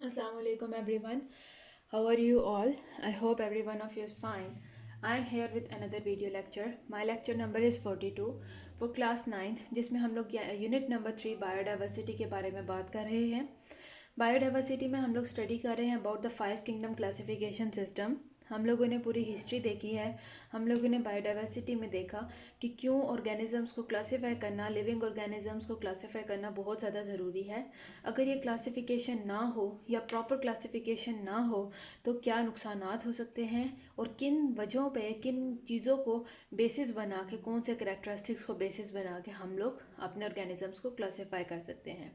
Assalamu alaikum everyone. How are you all? I hope every one of you is fine. I am here with another video lecture. My lecture number is 42 for class 9th जिसमें हम लोग unit number 3 biodiversity के बारे में बात कर रहे हैं। बायोडाइवर्सिटी में हम लोग स्टडी कर रहे हैं about the 5 kingdom classification system. हम लोगों ने पूरी हिस्ट्री देखी है। हम लोगों ने बायोडाइवर्सिटी में देखा कि क्यों ऑर्गेनिजम्स को क्लासीफाई करना, लिविंग ऑर्गेनिजम्स को क्लासीफाई करना बहुत ज़्यादा ज़रूरी है। अगर ये क्लासिफिकेशन ना हो या प्रॉपर क्लासिफिकेशन ना हो तो क्या नुकसानात हो सकते हैं और किन वजहों पे, किन चीज़ों को बेसिस बना के, कौन से करैक्टरिस्टिक्स को बेसिस बना के हम लोग अपने ऑर्गेनिजम्स को क्लासीफाई कर सकते हैं।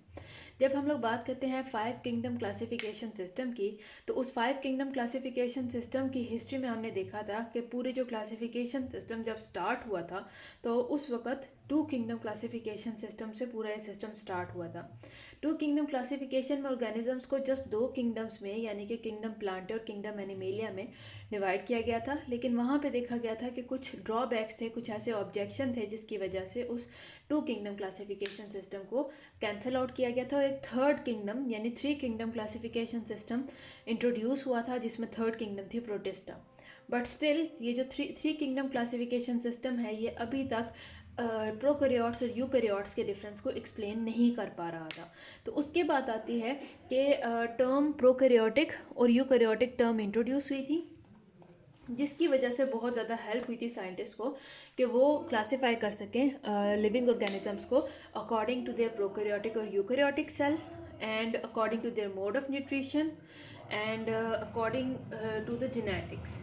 जब हम लोग बात करते हैं 5 किंगडम क्लासिफिकेशन सिस्टम की, तो उस 5 किंगडम क्लासिफिकेशन सिस्टम की हिस्ट्री में हमने देखा था कि पूरे जो क्लासिफिकेशन सिस्टम जब स्टार्ट हुआ था तो उस वक़्त 2 किंगडम क्लासिफिकेशन सिस्टम से पूरा ये सिस्टम स्टार्ट हुआ था। 2 किंगडम क्लासिफिकेशन में ऑर्गेनिजम्स को जस्ट 2 किंगडम्स में, यानी कि किंगडम प्लांटे और किंगडम एनिमेलिया में डिवाइड किया गया था। लेकिन वहाँ पे देखा गया था कि कुछ ड्रॉबैक्स थे, कुछ ऐसे ऑब्जेक्शन थे जिसकी वजह से उस 2 किंगडम क्लासिफिकेशन सिस्टम को कैंसिल आउट किया गया था और एक थर्ड किंगडम यानी 3 किंगडम क्लासिफिकेशन सिस्टम इंट्रोड्यूस हुआ था जिसमें थर्ड किंगडम थी प्रोटिस्टा। बट स्टिल ये जो थ्री किंगडम क्लासिफिकेशन सिस्टम है ये अभी तक प्रोकैरियोट्स और यूकैरियोट्स के डिफरेंस को एक्सप्लेन नहीं कर पा रहा था। तो उसके बाद आती है कि टर्म प्रोकैरियोटिक और यूकैरियोटिक टर्म इंट्रोड्यूस हुई थी, जिसकी वजह से बहुत ज़्यादा हेल्प हुई थी साइंटिस्ट को कि वो क्लासीफाई कर सकें लिविंग ऑर्गेनिजम्स को अकॉर्डिंग टू देयर प्रोकैरियोटिक और eukaryotic cell and according to their mode of nutrition and according to the genetics.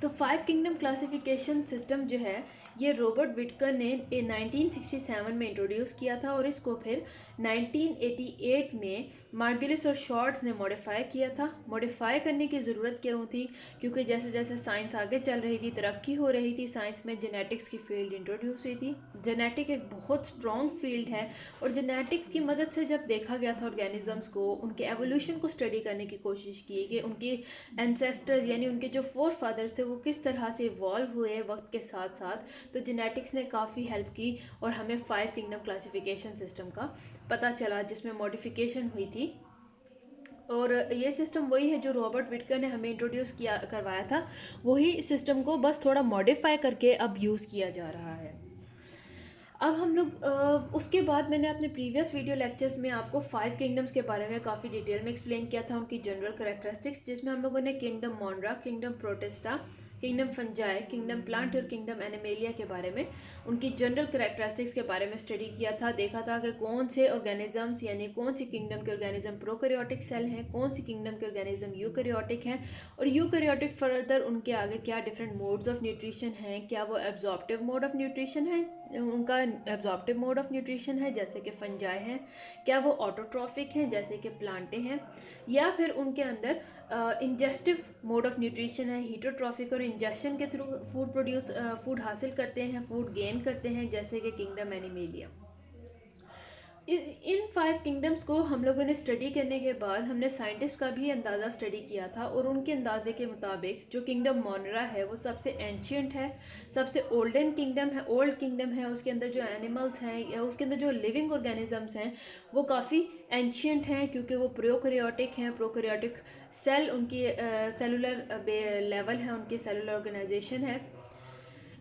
तो 5 किंगडम क्लासिफिकेशन सिस्टम जो है ये रॉबर्ट विटकर ने 1967 में इंट्रोड्यूस किया था और इसको फिर 1988 में मार्गुलिस और शॉर्ट्स ने मॉडिफाई किया था। मॉडिफाई करने की ज़रूरत क्यों थी? क्योंकि जैसे जैसे साइंस आगे चल रही थी, तरक्की हो रही थी साइंस में, जेनेटिक्स की फील्ड इंट्रोड्यूस हुई थी। जेनेटिक एक बहुत स्ट्रॉन्ग फील्ड है और जेनेटिक्स की मदद से जब देखा गया था ऑर्गेनिजम्स को, उनके एवोल्यूशन को स्टडी करने की कोशिश की कि उनकी एंसेस्टर्स यानी उनके जो फोर फादर्स थे वो किस तरह से इवॉल्व हुए वक्त के साथ साथ, तो जेनेटिक्स ने काफ़ी हेल्प की और हमें 5 किंगडम क्लासिफिकेशन सिस्टम का पता चला जिसमें मॉडिफिकेशन हुई थी। और ये सिस्टम वही है जो रॉबर्ट विटकर ने हमें इंट्रोड्यूस किया करवाया था, वही सिस्टम को बस थोड़ा मॉडिफाई करके अब यूज़ किया जा रहा है। अब हम लोग उसके बाद मैंने अपने प्रीवियस वीडियो लेक्चर्स में आपको 5 किंगडम्स के बारे में काफ़ी डिटेल में एक्सप्लेन किया था, उनकी जनरल करेक्टरिस्टिक्स, जिसमें हम लोगों ने kingdom Monera, kingdom protista, kingdom fungi, kingdom plant और किंगडम एनिमेलिया के बारे में, उनकी जनरल करेक्टरिस्टिक्स के बारे में स्टडी किया था। देखा था कि कौन से ऑर्गेनिजम्स यानी कौन सी किंगडम के ऑर्गेनिज्म प्रोकैरियोटिक सेल हैं, कौन सी किंगडम के ऑर्गेनिज्म यूकैरियोटिक हैं और यूकैरियोटिक फर्दर उनके आगे क्या डिफरेंट मोड्स ऑफ न्यूट्रिशन हैं, क्या वो एब्जॉर्प्टिव मोड ऑफ न्यूट्रिशन है, उनका एब्जॉर्प्टिव मोड ऑफ न्यूट्रिशन है जैसे कि फंजाई हैं, क्या वो ऑटोट्रॉफिक हैं जैसे कि प्लांटे हैं, या फिर उनके अंदर इंजेस्टिव मोड ऑफ न्यूट्रिशन है, हीटोट्रॉफिक और इंजेक्शन के थ्रू फूड हासिल करते हैं, फूड गेन करते हैं जैसे कि किंगडम एनिमेलिया। इन 5 किंगडम्स को हम लोगों ने स्टडी करने के बाद हमने साइंटिस्ट का भी अंदाज़ा स्टडी किया था और उनके अंदाजे के मुताबिक जो किंगडम मोनरा है वो सबसे एंशियंट है, सबसे ओल्डन किंगडम है, ओल्ड किंगडम है। उसके अंदर जो एनिमल्स हैं या उसके अंदर जो लिविंग ऑर्गेनिजम्स हैं वो काफ़ी एंशियंट हैं क्योंकि वो प्रोकैरियोटिक हैं। प्रोकैरियोटिक सेल उनकी सेलुलर लेवल है, उनकी सेलुलर ऑर्गेनाइजेशन है।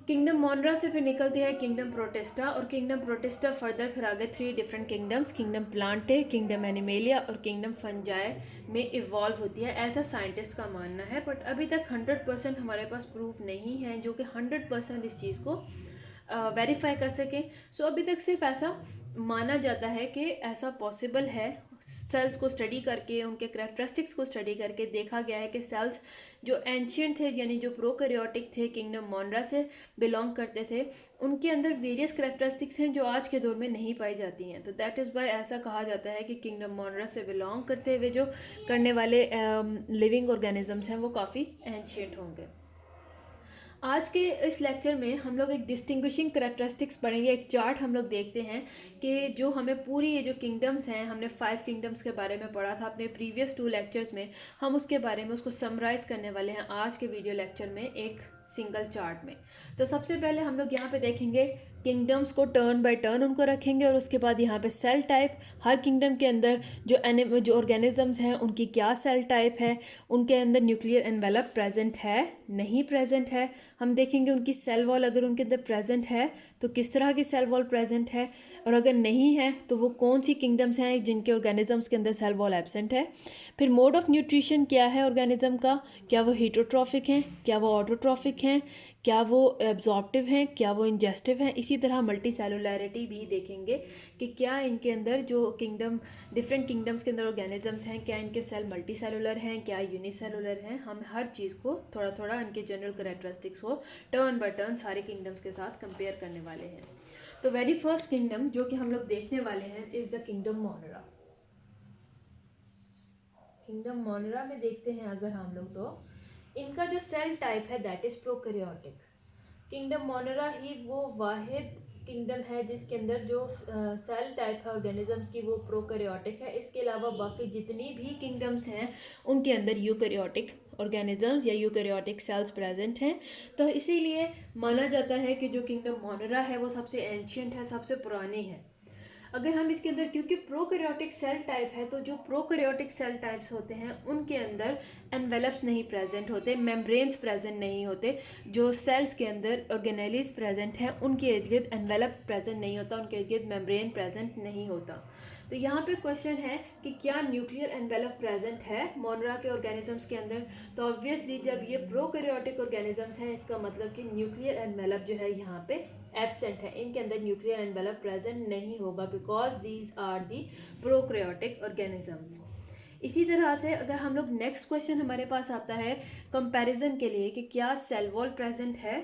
किंगडम मोनरा से फिर निकलती है किंगडम प्रोटिस्टा और किंगडम प्रोटिस्टा फर्दर फिर आगे 3 different kingdoms, kingdom Plantae, kingdom animalia और किंगडम फंजाई में इवॉल्व होती है, ऐसा साइंटिस्ट का मानना है। बट अभी तक 100% हमारे पास प्रूफ नहीं है जो कि 100% इस चीज़ को वेरीफाई कर सकें। सो अभी तक सिर्फ ऐसा माना जाता है कि ऐसा पॉसिबल है। सेल्स को स्टडी करके, उनके करैक्टरिस्टिक्स को स्टडी करके देखा गया है कि सेल्स जो एंशियंट थे यानी जो प्रोकैरियोटिक थे, किंगडम मोनरा से बिलोंग करते थे, उनके अंदर वेरियस करैक्टरिस्टिक्स हैं जो आज के दौर में नहीं पाई जाती हैं। तो दैट इज़ वाई ऐसा कहा जाता है कि किंगडम मोनरा से बिलोंग करते हुए जो करने वाले लिविंग ऑर्गेनिजम्स हैं वो काफ़ी एंशियंट होंगे। आज के इस लेक्चर में हम लोग एक डिस्टिंग्विशिंग करेक्टरिस्टिक्स पढ़ेंगे। एक चार्ट हम लोग देखते हैं कि जो हमें पूरी ये जो किंगडम्स हैं, हमने 5 किंगडम्स के बारे में पढ़ा था अपने प्रीवियस 2 लेक्चर्स में, हम उसके बारे में उसको समराइज़ करने वाले हैं आज के वीडियो लेक्चर में एक सिंगल चार्ट में। तो सबसे पहले हम लोग यहाँ पे देखेंगे किंगडम्स को टर्न बाय टर्न उनको रखेंगे, और उसके बाद यहाँ पे सेल टाइप, हर किंगडम के अंदर जो ऑर्गेनिजम्स हैं उनकी क्या सेल टाइप है, उनके अंदर न्यूक्लियर एनवेलप प्रेजेंट है नहीं प्रेजेंट है, हम देखेंगे उनकी सेल वॉल अगर उनके अंदर प्रेजेंट है तो किस तरह की सेल वॉल प्रेजेंट है, और अगर नहीं है तो वो कौन सी किंगडम्स हैं जिनके ऑर्गेनिजम्स के अंदर सेल वॉल एब्सेंट है। फिर मोड ऑफ न्यूट्रिशन क्या है ऑर्गेनिज्म का, क्या वो हीटरोट्रॉफिक हैं, क्या वो ऑटोट्रॉफिक हैं, क्या वो एब्जॉर्प्टिव हैं, क्या वो इंजेस्टिव हैं। इसी तरह मल्टी सेलुलैरिटी भी देखेंगे कि क्या इनके अंदर जो डिफरेंट किंगडम्स के अंदर ऑर्गेनिजम्स हैं, क्या इनके सेल मल्टी सेलुलर हैं, क्या यूनिसेलुलर हैं। हम हर चीज़ को थोड़ा थोड़ा इनके जनरल करेक्टरिस्टिक्स को टर्न बाय टर्न सारे किंगडम्स के साथ कंपेयर करने वाले हैं। तो वेरी फर्स्ट किंगडम जो कि हम लोग देखने वाले हैं is the kingdom Monera. Kingdom Monera में देखते हैं अगर हम लोग, तो इनका जो सेल टाइप है that is prokaryotic. Kingdom Monera ही वो वाहिद किंगडम है जिसके अंदर जो सेल टाइप है ऑर्गेनिजम्स की वो प्रोकैरियोटिक है। इसके अलावा बाकी जितनी भी किंगडम्स हैं उनके अंदर यूकैरियोटिक ऑर्गेनिजम्स या यूकैरियोटिक सेल्स प्रेजेंट हैं। तो इसीलिए माना जाता है कि जो किंगडम मोनरा है वो सबसे एंशियंट है, सबसे पुरानी है। अगर हम इसके अंदर, क्योंकि प्रोकैरियोटिक सेल टाइप है, तो जो प्रोकैरियोटिक सेल टाइप्स होते हैं उनके अंदर एनवेलप्स नहीं प्रेजेंट होते, मेम्ब्रेन्स प्रेजेंट नहीं होते। जो सेल्स के अंदर ऑर्गेनेलीज प्रेजेंट हैं उनके इर्द गिर्द एनवेलप प्रेजेंट नहीं होता, उनके इर्द गिर्द मेम्ब्रेन प्रेजेंट नहीं होता। तो यहाँ पे क्वेश्चन है कि क्या न्यूक्लियर एनवेलप प्रेजेंट है मोनरा के ऑर्गेनिजम्स के अंदर। तो ऑब्वियसली जब ये प्रोकैरियोटिक ऑर्गेनिजम्स हैं इसका मतलब कि न्यूक्लियर एनवेलप जो है यहाँ पे एब्सेंट है, इनके अंदर न्यूक्लियर एनवेलप प्रेजेंट नहीं होगा because these are the prokaryotic organisms. इसी तरह से अगर हम लोग नेक्स्ट क्वेश्चन हमारे पास आता है कंपैरिजन के लिए कि क्या सेल वॉल प्रेजेंट है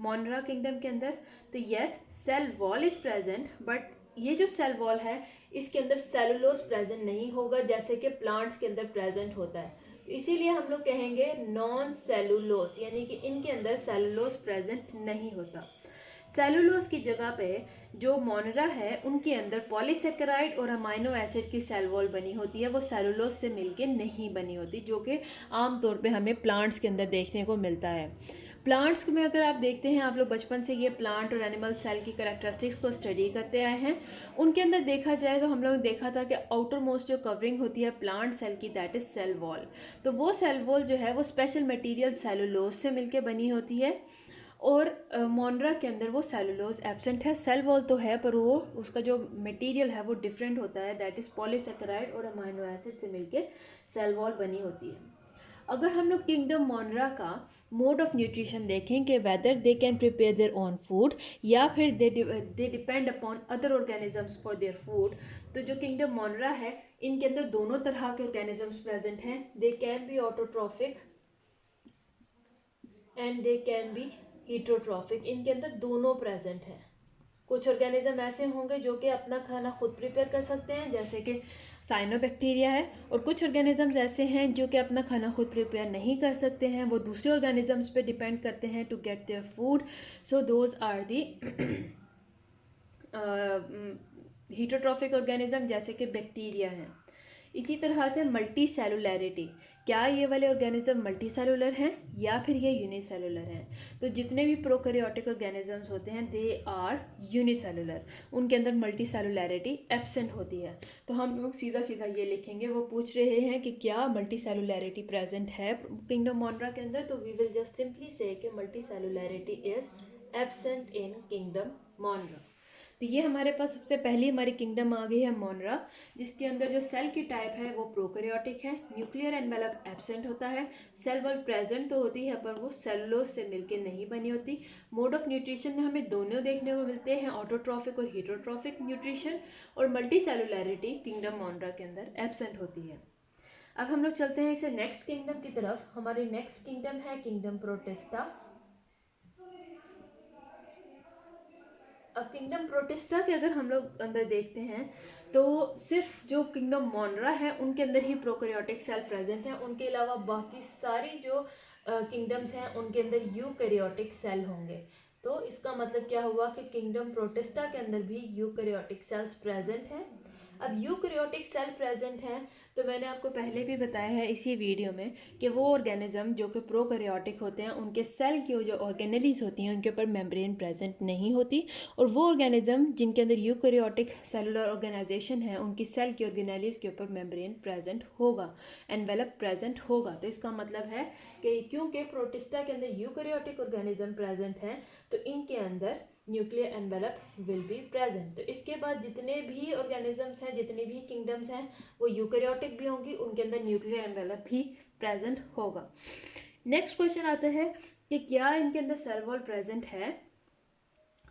मोनरा किंगडम के अंदर, तो yes cell wall is present, but ये जो सेल वॉल है इसके अंदर सेलुलोज प्रेजेंट नहीं होगा जैसे कि प्लांट्स के अंदर प्रेजेंट होता है। इसीलिए हम लोग कहेंगे नॉन सेलुलोज, यानी कि इनके अंदर सेलुलोज प्रेजेंट नहीं होता। सेलुलोज की जगह पे जो मोनरा है उनके अंदर पॉलीसेकेराइड और अमाइनो एसिड की सेल वॉल बनी होती है, वो सेलुलोज से मिलके नहीं बनी होती, जो कि आमतौर पे हमें प्लांट्स के अंदर देखने को मिलता है। प्लांट्स में अगर आप देखते हैं, आप लोग बचपन से ये प्लांट और एनिमल सेल की कैरेक्टरिस्टिक्स को स्टडी करते आए हैं, उनके अंदर देखा जाए तो हम लोग देखा था कि आउटर मोस्ट जो कवरिंग होती है प्लांट सेल की दैट इज सेल वॉल। तो वो सेल वॉल जो है वो स्पेशल मटेरियल सेलुलोज से मिलके बनी होती है, और मोनरा के अंदर वो सेलुलोज एब्सेंट है। सेल वॉल तो है पर वो उसका जो मटेरियल है वो डिफरेंट होता है, दैट इज़ पॉलीसेकेराइड और अमाइनो एसिड से मिलके सेल वॉल बनी होती है। अगर हम लोग किंगडम मोनरा का मोड ऑफ न्यूट्रिशन देखें कि whether they can prepare their own food या फिर they depend upon other organisms for their food, तो जो किंगडम मोनरा है इनके अंदर दोनों तरह के ऑर्गेनिजम्स प्रेजेंट हैं। They can be autotrophic and they can be heterotrophic, इनके अंदर दोनों प्रेजेंट हैं। कुछ ऑर्गेनिज्म ऐसे होंगे जो कि अपना खाना खुद प्रिपेयर कर सकते हैं जैसे कि साइनोबैक्टीरिया है, और कुछ ऑर्गेनिजम्स ऐसे हैं जो कि अपना खाना खुद प्रिपेयर नहीं कर सकते हैं, वो दूसरे ऑर्गेनिजम्स पे डिपेंड करते हैं to get their food. So those are the heterotrophic organism जैसे कि बैक्टीरिया हैं। इसी तरह से मल्टी सेलुलैरिटी, क्या ये वाले ऑर्गेनिज्म मल्टी सेलुलर हैं या फिर ये यूनिसेलुलर हैं। तो जितने भी प्रोकैरियोटिक ऑर्गेनिजम्स होते हैं दे आर यूनिसेलुलर, उनके अंदर मल्टी सेलुलैरिटी एब्सेंट होती है। तो हम लोग सीधा सीधा ये लिखेंगे, वो पूछ रहे हैं कि क्या मल्टी सेलुलैरिटी प्रेजेंट है किंगडम मोनरा के अंदर, तो we will just simply say कि multicellularity is absent in kingdom Monera. तो ये हमारे पास सबसे पहली हमारी किंगडम आ गई है मोनरा, जिसके अंदर जो सेल की टाइप है वो प्रोकैरियोटिक है, न्यूक्लियर एनवेलप एब्सेंट होता है, सेल वॉल प्रेजेंट तो होती है पर वो सेलुलोज से मिलके नहीं बनी होती। मोड ऑफ न्यूट्रिशन में हमें दोनों देखने को मिलते हैं, ऑटोट्रॉफिक और हीटरोट्रॉफिक न्यूट्रिशन, और मल्टी सेलुलैरिटी किंगडम मोनरा के अंदर एब्सेंट होती है। अब हम लोग चलते हैं इसे नेक्स्ट किंगडम की तरफ। हमारी नेक्स्ट किंगडम है किंगडम प्रोटिस्टा। अब किंगडम प्रोटिस्टा के अगर हम लोग अंदर देखते हैं तो सिर्फ जो किंगडम मोनरा है उनके अंदर ही प्रोकैरियोटिक सेल प्रेजेंट है, उनके अलावा बाकी सारी जो किंगडम्स हैं उनके अंदर यूकैरियोटिक सेल होंगे। तो इसका मतलब क्या हुआ कि किंगडम प्रोटिस्टा के अंदर भी यूकैरियोटिक सेल्स प्रेजेंट हैं। अब यूकैरियोटिक सेल प्रेजेंट है, तो मैंने आपको पहले भी बताया है इसी वीडियो में कि वो ऑर्गेनिज्म जो कि प्रोकैरियोटिक होते हैं उनके सेल की जो ऑर्गेनेलीज होती हैं उनके ऊपर मेम्ब्रेन प्रेजेंट नहीं होती, और वो ऑर्गेनिज्म जिनके अंदर यूकैरियोटिक सेलुलर ऑर्गेनाइजेशन है उनकी सेल की ऑर्गेनेलीज के ऊपर मेम्ब्रेन प्रेजेंट होगा, एनवेलप प्रेजेंट होगा। तो इसका मतलब है कि क्योंकि प्रोटिस्टा के अंदर यूकैरियोटिक ऑर्गेनिज्म प्रेजेंट है तो इनके अंदर nuclear envelope will be present. तो इसके बाद जितने भी ऑर्गेनिजम्स हैं, जितनी भी किंगडम्स हैं, वो यूकैरियोटिक भी होंगी, उनके अंदर न्यूक्लियर एनवेलप भी प्रेजेंट होगा। नेक्स्ट क्वेश्चन आता है कि क्या इनके अंदर सेल वॉल प्रेजेंट है।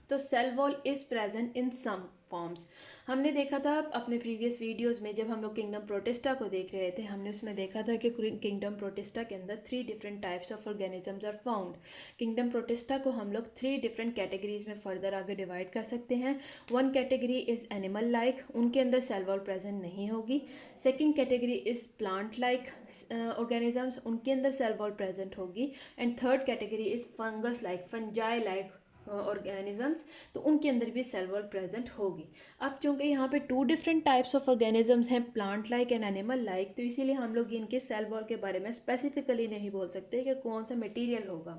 तो cell wall is present in some forms. हमने देखा था अपने प्रीवियस वीडियोस में, जब हम लोग किंगडम प्रोटिस्टा को देख रहे थे, हमने उसमें देखा था कि किंगडम प्रोटिस्टा के अंदर 3 different types of organisms are found. Kingdom protista को हम लोग 3 डिफरेंट कैटेगरीज में फर्दर आगे डिवाइड कर सकते हैं। One category is animal like, उनके अंदर सेल वॉल प्रेजेंट नहीं होगी। Second category is plant like organisms, उनके अंदर सेल वॉल प्रेजेंट होगी। And third category is fungus like, fungi like organisms, तो उनके अंदर भी सेल वॉल प्रेजेंट होगी। अब चूंकि यहाँ पे 2 डिफरेंट टाइप्स ऑफ ऑर्गेनिजम्स हैं, plant like and animal like, तो इसीलिए हम लोग इनके सेल वॉल के बारे में स्पेसिफिकली नहीं बोल सकते कि कौन सा मटेरियल होगा।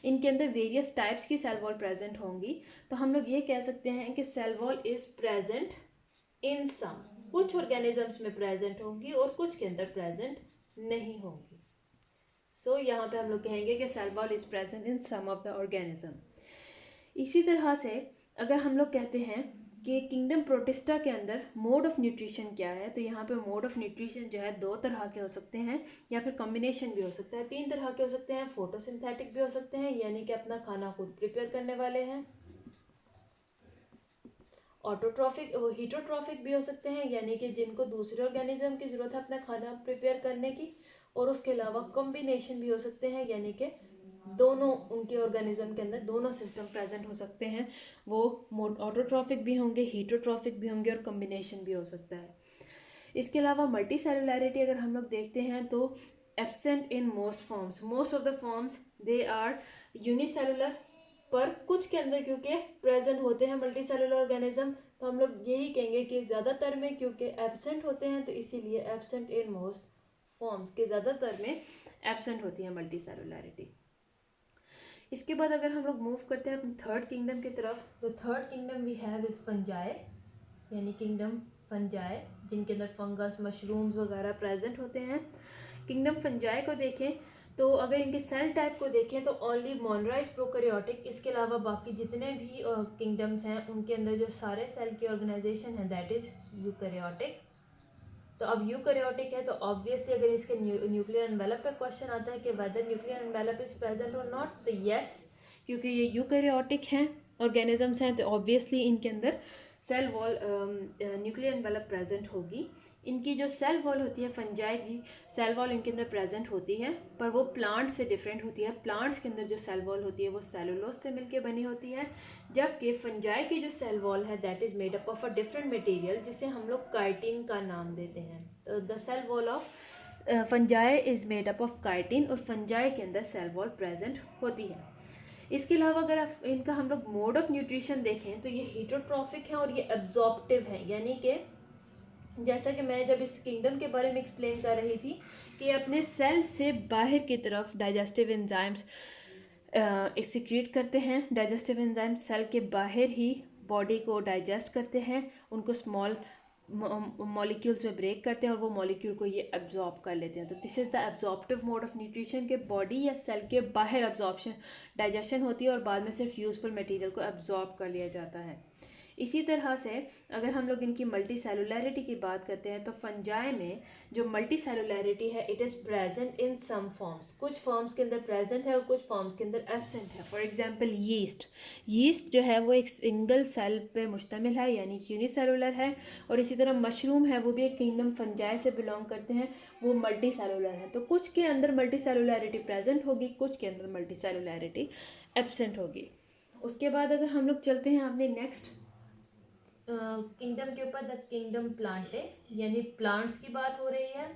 इनके अंदर वेरियस टाइप्स की सेल वॉल प्रेजेंट होंगी, तो हम लोग ये कह सकते हैं कि cell wall is present in some, कुछ ऑर्गेनिजम्स में प्रेजेंट होंगी और कुछ के अंदर प्रेजेंट नहीं होंगी। सो यहाँ पे हम लोग कहेंगे कि cell wall is present in some of the organism. इसी तरह से अगर हम लोग कहते हैं कि किंगडम प्रोटिस्टा के अंदर मोड ऑफ न्यूट्रिशन क्या है, तो यहाँ पे मोड ऑफ न्यूट्रिशन जो है 2 तरह के हो सकते हैं, या फिर कॉम्बिनेशन भी हो सकता है, 3 तरह के हो सकते हैं। फोटोसिंथेटिक भी हो सकते हैं, यानी कि अपना खाना खुद प्रिपेयर करने वाले हैं। ऑटोट्रॉफिक, हीटोट्रॉफिक भी हो सकते हैं, यानी कि जिनको दूसरे ऑर्गेनिज्म की ज़रूरत है अपना खाना प्रिपेयर करने की। और उसके अलावा कॉम्बिनेशन भी हो सकते हैं, यानी कि दोनों उनके ऑर्गेनिज्म के अंदर दोनों सिस्टम प्रेजेंट हो सकते हैं। वो ऑटोट्रॉफिक भी होंगे, हीटोट्रॉफिक भी होंगे, और कॉम्बिनेशन भी हो सकता है। इसके अलावा मल्टी सेलुलैरिटी अगर हम लोग देखते हैं तो absent in most forms, most of the forms they are unicellular, पर कुछ के अंदर क्योंकि प्रेजेंट होते हैं मल्टी सेलुलर ऑर्गेनिज्म, तो हम लोग यही कहेंगे कि ज़्यादातर में क्योंकि एब्सेंट होते हैं तो इसीलिए एब्सेंट इन मोस्ट फॉर्म्स के ज़्यादातर में एब्सेंट होती है मल्टी सेलुलैरिटी। इसके बाद अगर हम लोग मूव करते हैं अपनी थर्ड किंगडम की तरफ, तो third kingdom we have is fungi, यानी किंगडम फंजाई, जिनके अंदर फंगस, मशरूम्स वगैरह प्रेजेंट होते हैं। किंगडम फंजाई को देखें तो अगर इनके सेल टाइप को देखें तो ओनली मोनरा इज प्रोकैरियोटिक, इसके अलावा बाकी जितने भी किंगडम्स हैं उनके अंदर जो सारे सेल की ऑर्गेनाइजेशन है दैट इज यूकैरियोटिक। तो अब यूकैरियोटिक है तो ऑब्वियसली अगर इसके न्यूक्लियर एनवेलप पे क्वेश्चन आता है कि whether nuclear envelope is present और नॉट, तो यस, क्योंकि ये यूकैरियोटिक हैं ऑर्गेनिजम्स हैं, तो ऑब्वियसली इनके अंदर cell wall nuclear envelope present होगी। इनकी जो सेल वॉल होती है फंजाई की, सेल वॉल इनके अंदर प्रेजेंट होती है, पर वो प्लांट से डिफरेंट होती है। प्लांट्स के अंदर जो सेल वॉल होती है वो सेलुलोज से मिलकर बनी होती है, जबकि फंजाई की जो सेल वॉल है that is made up of a different material जिसे हम लोग काइटिन का नाम देते हैं। तो the cell wall of fungi is made up of chitin, और फंजाई के अंदर सेल वॉल प्रेजेंट होती है। इसके अलावा अगर इनका हम लोग मोड ऑफ न्यूट्रिशन देखें तो ये हीटोट्रॉफिक है और ये एब्जॉर्प्टिव है, यानी कि जैसा कि मैं जब इस किंगडम के बारे में एक्सप्लेन कर रही थी कि अपने सेल से बाहर की तरफ डाइजेस्टिव एंजाइम्स एक्सिक्रीट करते हैं। डाइजेस्टिव एंजाइम सेल के बाहर ही बॉडी को डाइजेस्ट करते हैं, उनको स्मॉल मॉलिक्यूल्स में ब्रेक करते हैं और वो मॉलिक्यूल को ये एब्जॉर्ब कर लेते हैं। तो this is the absorptive mode of nutrition के बॉडी या सेल के बाहर एब्जॉर्प्शन डाइजेशन होती है और बाद में सिर्फ यूजफुल मटेरियल को एब्जॉर्ब कर लिया जाता है। इसी तरह से अगर हम लोग इनकी मल्टी सेलुलैरिटी की बात करते हैं तो फंजाई में जो मल्टी सेलुलैरिटी है it is present in some forms, कुछ फॉर्म्स के अंदर प्रेजेंट है और कुछ फॉर्म्स के अंदर एब्सेंट है। फॉर एग्जांपल यीस्ट जो है वो एक सिंगल सेल पे मुश्तमिल है, यानी यूनिसेलुलर है। और इसी तरह मशरूम है, वो भी एक किंगडम फंजाई से बिलोंग करते हैं, वो मल्टी सेलुलर है। तो कुछ के अंदर मल्टी सेलुलैरिटी प्रेजेंट होगी, कुछ के अंदर मल्टी सेलुलैरिटी एब्सेंट होगी। उसके बाद अगर हम लोग चलते हैं अपने नेक्स्ट किंगडम के ऊपर, द किंगडम प्लांटे, यानी प्लांट्स की बात हो रही है।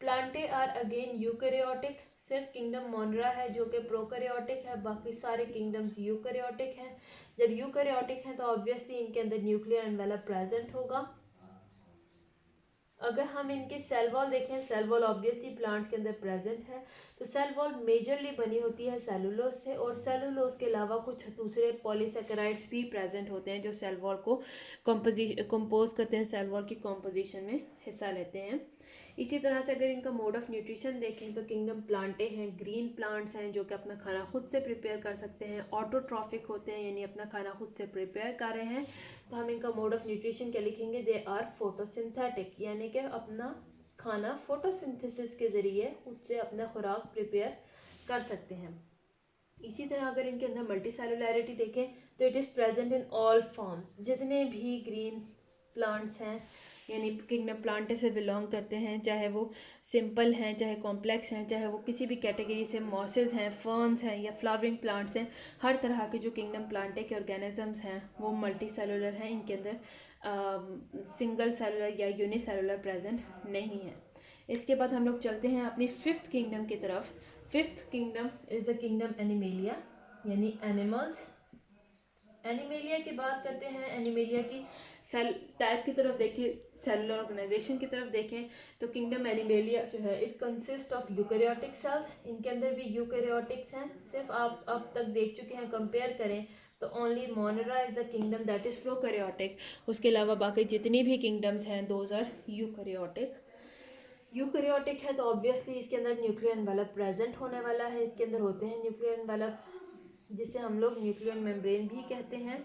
प्लांटे आर अगेन यूकैरियोटिक, सिर्फ किंगडम मोनरा है जो कि प्रोकैरियोटिक है, बाकी सारे किंगडम्स यूकैरियोटिक हैं। जब यूकैरियोटिक हैं तो ऑब्वियसली इनके अंदर न्यूक्लियर एनवेलप प्रेजेंट होगा। अगर हम इनके सेल वॉल देखें, सेल वॉल ऑब्वियसली प्लांट्स के अंदर प्रेजेंट है। तो सेल वॉल मेजरली बनी होती है सेलुलोज से, और सेलुलोज के अलावा कुछ दूसरे पॉलीसेकेराइड्स भी प्रेजेंट होते हैं जो सेल वॉल को कंपोज करते हैं, सेल वॉल की कॉम्पोजिशन में हिस्सा लेते हैं। इसी तरह से अगर इनका मोड ऑफ न्यूट्रिशन देखें तो किंगडम प्लांटे हैं, ग्रीन प्लांट्स हैं जो कि अपना खाना खुद से प्रिपेयर कर सकते हैं, ऑटोट्रॉफिक होते हैं यानी अपना खाना खुद से प्रिपेयर कर रहे हैं। तो हम इनका मोड ऑफ न्यूट्रिशन क्या लिखेंगे, दे आर फोटोसिंथेटिक, यानी कि अपना खाना फोटोसिंथेसिस के ज़रिए खुद से अपना खुराक प्रिपेयर कर सकते हैं। इसी तरह अगर इनके अंदर मल्टी सेलुलैरिटी देखें तो it is present in all forms. जितने भी ग्रीन प्लांट्स हैं यानी किंगडम प्लांट से बिलोंग करते हैं, चाहे वो सिंपल हैं, चाहे कॉम्प्लेक्स हैं, चाहे वो किसी भी कैटेगरी से मॉसेस हैं, फर्न्स हैं या फ्लावरिंग प्लांट्स हैं, हर तरह के जो किंगडम प्लांट के ऑर्गेनिजम्स हैं वो मल्टी सेलुलर हैं। इनके अंदर सिंगल सेलुलर या यूनिसेलुलर प्रेजेंट नहीं है। इसके बाद हम लोग चलते हैं अपनी फिफ्थ किंगडम की तरफ। Fifth kingdom is the kingdom animalia, यानी एनिमल्स। एनिमेलिया की बात करते हैं, एनिमेलिया की सेल टाइप की तरफ देखें, सेलुलर ऑर्गेनाइजेशन की तरफ देखें तो किंगडम एनिमेलिया जो है it consist of eukaryotic cells. इनके अंदर भी यूकैरियोटिक्स हैं, सिर्फ आप अब तक देख चुके हैं, कंपेयर करें तो only Monera is the kingdom that is prokaryotic. उसके अलावा बाकी जितनी भी किंगडम्स हैं दोज आर यूकैरियोटिक। यूकैरियोटिक है तो ऑब्वियसली इसके अंदर न्यूक्लियर एनवेलप प्रेजेंट होने वाला है। इसके अंदर होते हैं न्यूक्लियर एनवेलप जिसे हम लोग न्यूक्लियर मेम्ब्रेन भी कहते हैं।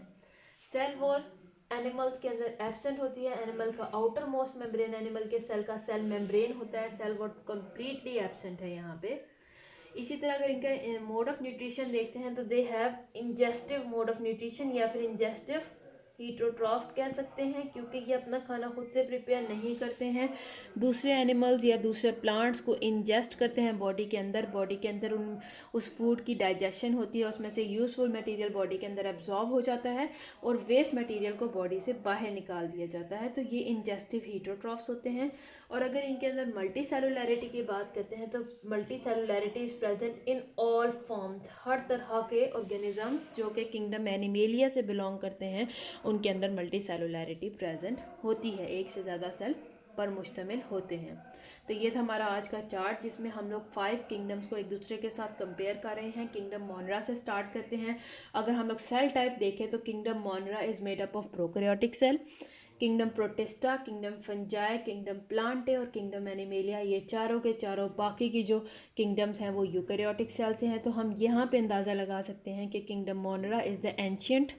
सेल वॉल एनिमल्स के अंदर एब्सेंट होती है। एनिमल का आउटर मोस्ट मेम्ब्रेन, एनिमल के सेल का सेल मेम्ब्रेन होता है, सेल वॉल कम्प्लीटली एब्सेंट है यहाँ पे। इसी तरह अगर इनका मोड ऑफ न्यूट्रिशन देखते हैं तो they have ingestive mode of nutrition या फिर इंजेस्टिव हीटरोट्रॉफ्स कह सकते हैं, क्योंकि ये अपना खाना खुद से प्रिपेयर नहीं करते हैं, दूसरे एनिमल्स या दूसरे प्लांट्स को इंजेस्ट करते हैं बॉडी के अंदर। बॉडी के अंदर उस फूड की डाइजेशन होती है, उसमें से यूज़फुल मटेरियल बॉडी के अंदर एब्जॉर्ब हो जाता है और वेस्ट मटेरियल को बॉडी से बाहर निकाल दिया जाता है। तो ये इंजेस्टिव हीटरोट्रॉफ्स होते हैं। और अगर इनके अंदर मल्टी सेलुलैरिटी की बात करते हैं तो multicellularity is present in all forms. हर तरह के ऑर्गेनिजम्स जो कि किंगडम एनिमेलिया से बिलोंग करते हैं उनके अंदर मल्टी सेलुलैरिटी प्रेजेंट होती है, एक से ज़्यादा सेल पर मुश्तमिल होते हैं। तो ये था हमारा आज का चार्ट जिसमें हम लोग 5 किंगडम्स को एक दूसरे के साथ कंपेयर कर रहे हैं। किंगडम मोनेरा से स्टार्ट करते हैं। अगर हम लोग सेल टाइप देखें तो kingdom monera is made up of prokaryotic cell, kingdom protista, kingdom fungi, kingdom plantae और किंगडम एनिमेलिया, ये चारों के चारों बाकी की जो किंगडम्स हैं वो यूकैरियोटिक सेल से हैं। तो हम यहाँ पे अंदाज़ा लगा सकते हैं कि kingdom monera is the ancient,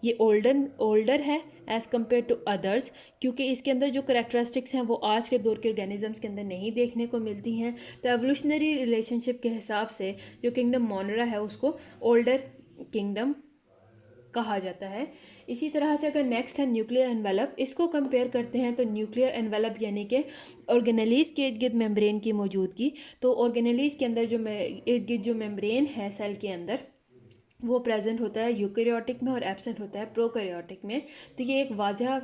ये ओल्डर है एज़ कम्पेयर टू अदर्स, क्योंकि इसके अंदर जो करेक्टरिस्टिक्स हैं वो आज के दौर के ऑर्गेनिजम्स के अंदर नहीं देखने को मिलती हैं। तो एवोल्यूशनरी रिलेशनशिप के हिसाब से जो किंगडम मोनेरा है उसको ओल्डर किंगडम कहा जाता है। इसी तरह से अगर नेक्स्ट है न्यूक्लियर एनवेलप, इसको कंपेयर करते हैं तो न्यूक्लियर एनवेलप यानी कि ऑर्गेनेलीज के इर्द गिर्द मेम्ब्रेन की मौजूदगी। तो ऑर्गेनेलीज के अंदर जो इर्द गिर्द जो मेम्ब्रेन है सेल के अंदर वो प्रेजेंट होता है यूकैरियोटिक में और एब्सेंट होता है प्रोकैरियोटिक में। तो ये एक वाज़ह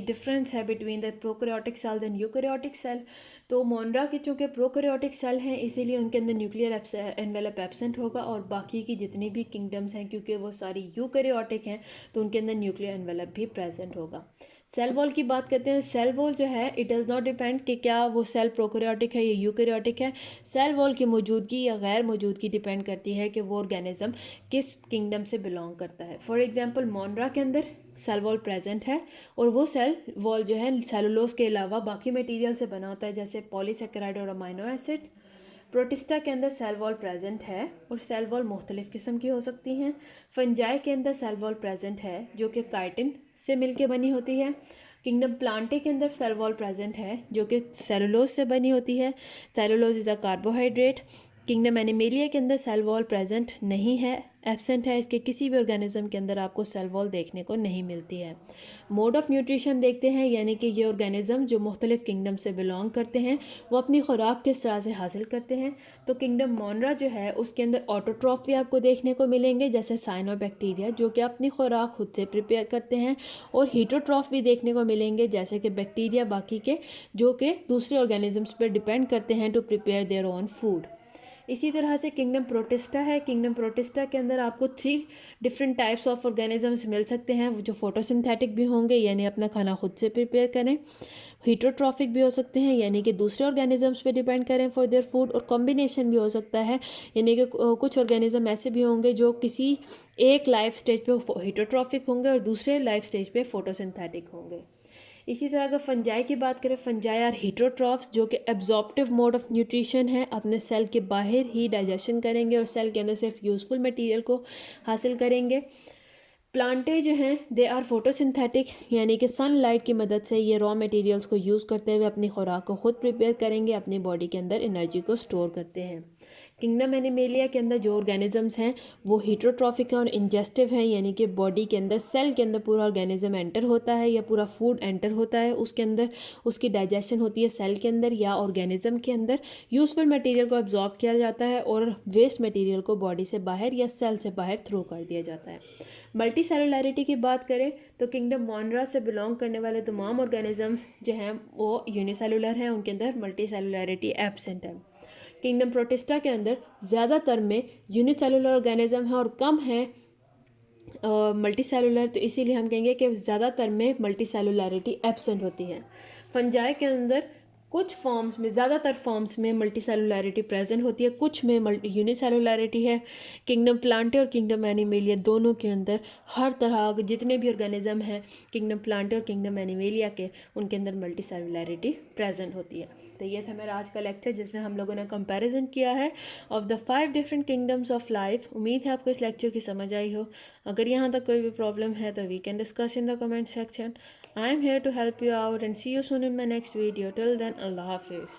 डिफरेंस है between the prokaryotic cell and eukaryotic cell. तो मोनेरा के चूँकि प्रोकैरियोटिक सेल हैं इसीलिए उनके अंदर न्यूक्लियर एनवेलप एब्सेंट होगा, और बाकी की जितनी भी किंगडम्स हैं क्योंकि वो सारी यूकैरियोटिक हैं तो उनके अंदर न्यूक्लियर एनवेलप भी प्रेजेंट होगा। सेल वॉल की बात करते हैं। सेल वॉल जो है इट डज़ नॉट डिपेंड कि क्या वो सेल प्रोकैरियोटिक है या यूकैरियोटिक है। सेल वॉल की मौजूदगी या गैर मौजूदगी डिपेंड करती है कि वो ऑर्गेनिज्म किस किंगडम से बिलोंग करता है। फॉर एग्जांपल मोनेरा के अंदर सेल वॉल प्रेजेंट है और वो सेल वॉल जो है सेलुलोज के अलावा बाकी मटेरियल से बना होता है जैसे पॉलीसेकेराइड और अमाइनो एसिड्स। प्रोटिस्टा के अंदर सेल वॉल प्रेजेंट है और सेल वॉल मुख्तलिफ़ किस्म की हो सकती हैं। फंजाई के अंदर सेल वॉल प्रेजेंट है जो कि काइटिन से मिलके बनी होती है। किंगडम प्लांटे के अंदर सेल वॉल प्रेजेंट है जो कि सेलुलोज से बनी होती है। Cellulose is a carbohydrate. Kingdom animalia के अंदर सेल वॉल प्रेजेंट नहीं है, एब्सेंट है, इसके किसी भी ऑर्गेनिज्म के अंदर आपको सेल वॉल देखने को नहीं मिलती है। मोड ऑफ न्यूट्रिशन देखते हैं, यानी कि ये ऑर्गेनिज्म जो मुख्तलिफ किंगडम से बिलोंग करते हैं वो अपनी खुराक किस तरह से हासिल करते हैं। तो किंगडम मोनेरा जो है उसके अंदर ऑटोट्रॉफ भी आपको देखने को मिलेंगे जैसे साइनोबैक्टीरिया जो कि अपनी खुराक खुद से प्रिपेयर करते हैं, और हीटोट्रॉफ भी देखने को मिलेंगे जैसे कि बैक्टीरिया बाकी के जो कि दूसरे ऑर्गेनिजम्स पर डिपेंड करते हैं to prepare their own food. इसी तरह से किंगडम प्रोटिस्टा है। किंगडम प्रोटिस्टा के अंदर आपको 3 डिफरेंट टाइप्स ऑफ ऑर्गेनिजम्स मिल सकते हैं, जो फोटोसिंथेटिक भी होंगे यानी अपना खाना खुद से प्रिपेयर करें, हीटरोट्रॉफिक भी हो सकते हैं यानी कि दूसरे ऑर्गेनिजम्स पे डिपेंड करें फॉर देयर फूड, और कॉम्बिनेशन भी हो सकता है यानी कि कुछ ऑर्गेनिज्म ऐसे भी होंगे जो किसी एक लाइफ स्टेज पे हीटरोट्रॉफिक होंगे और दूसरे लाइफ स्टेज पे फोटोसिंथेटिक होंगे। इसी तरह अगर फंजाई की बात करें, फंजाई आर हीटरोट्रॉफ्स जो कि एब्जॉर्प्टिव मोड ऑफ न्यूट्रिशन है, अपने सेल के बाहर ही डाइजेशन करेंगे और सेल के अंदर सिर्फ यूज़फुल मटेरियल को हासिल करेंगे। प्लांटे जो हैं दे आर फोटोसिंथेटिक यानी कि सनलाइट की मदद से ये रॉ मटेरियल्स को यूज़ करते हुए अपनी खुराक को खुद प्रिपेयर करेंगे, अपनी बॉडी के अंदर एनर्जी को स्टोर करते हैं। किंगडम एनिमेलिया के अंदर जो ऑर्गेनिजम्स हैं वो हीटरोट्रॉफिक हैं और इंजेस्टिव हैं यानी कि बॉडी के अंदर सेल के अंदर पूरा ऑर्गेनिज्म एंटर होता है या पूरा फूड एंटर होता है, उसके अंदर उसकी डाइजेशन होती है सेल के अंदर या ऑर्गेनिज्म के अंदर, यूज़फुल मटेरियल को अब्जॉर्ब किया जाता है और वेस्ट मटेरियल को बॉडी से बाहर या सेल से बाहर थ्रो कर दिया जाता है। मल्टी सेलुलैरिटी की बात करें तो किंगडम मोनरा से बिलोंग करने वाले तमाम ऑर्गेनिजम्स जो हैं वो यूनिसेलुलर हैं, उनके अंदर मल्टी सेलुलैरिटी एब्सेंट है। किंगडम प्रोटिस्टा के अंदर ज़्यादातर में यूनिसेलुलर ऑर्गेनिज्म है और कम है मल्टी सेलुलर, तो इसीलिए हम कहेंगे कि ज़्यादातर में मल्टी सेलुलैरिटी एब्सेंट होती है। फंजाई के अंदर कुछ फॉर्म्स में, ज़्यादातर फॉर्म्स में मल्टी सेलुलैरिटी प्रेजेंट होती है, कुछ में यूनिसेलुलैरिटी है। किंगडम प्लांटे और किंगडम एनिमेलिया दोनों के अंदर हर तरह के जितने भी ऑर्गेनिज्म हैं किंगडम प्लांटे और किंगडम एनिमेलिया के, उनके अंदर मल्टी सेलुलैरिटी प्रेजेंट होती है। तो ये था मेरा आज का लेक्चर जिसमें हम लोगों ने कंपैरिजन किया है of the 5 different kingdoms of life. उम्मीद है आपको इस लेक्चर की समझ आई हो। अगर यहाँ तक कोई भी प्रॉब्लम है तो we can discuss in the comment section. I am here to help you out and see you soon in my next video. Till then, Allah Hafiz.